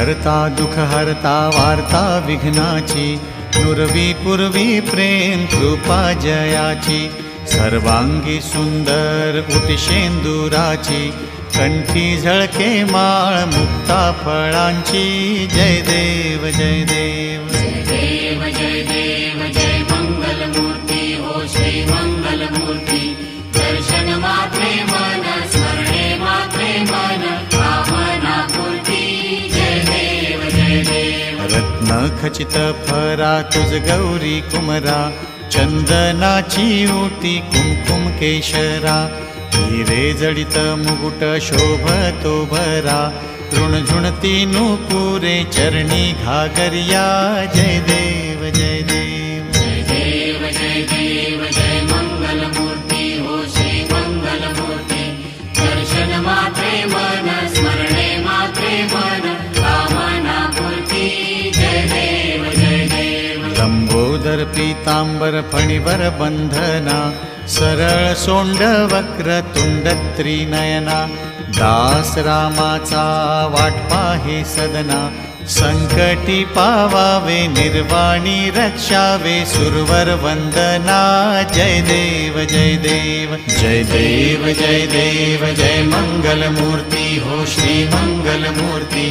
करता दुख हरता वार्ता विघ्नाची, नुरवी पूर्वी प्रेम कृपा जयाची, सर्वांगी सुंदर उटिशेंदुराची, कंठी झळके माळ मुक्ता फळांची, जय देव जय देव जय देव जय देव जय मंगलमूर्ती हो श्री मंगलमूर्ती, दर्शन मात्रे मन स्मरणे मात्रे मन कामना पूर्ती, जय देव जय देव। रत्न खचित फरा तुझ गौरी कुमरा, चंदनाची उटी कुमकुम केशरा, हिरे जडित मुकुट शोभतो भरा, तृणझुणती नूपुरे चरणी घागरिया, जय देव जय देव जय देव जय देव जय मंगलमूर्ती हो श्री मंगलमूर्ती, दर्शन मात्रे मन स्मरणे मात्रे मन कामना पूर्ती, जय देव जय देव। लंबोदर पीतांबर फणीवर बंधना, सरळ सोंड वक्र तुंड त्रिनयना, दास रामाचा वाट पाहे सदना, संकटी पावावे निर्वाणी रक्षावे सुरवर वंदना, जय देव जय देव जय देव जय देव जय मंगलमूर्ती हो श्री मंगलमूर्ती,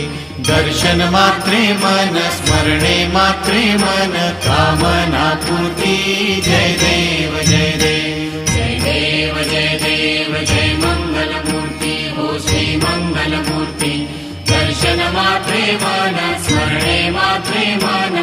दर्शन मात्रे मन स्मरणे मात्रे मन कामना पूर्ती, जय देव जय देव जय देव जय देव जय मंगलमूर्ती हो श्री मंगलमूर्ती, दर्शन मात्रे मन स्मरणे मात्रे मन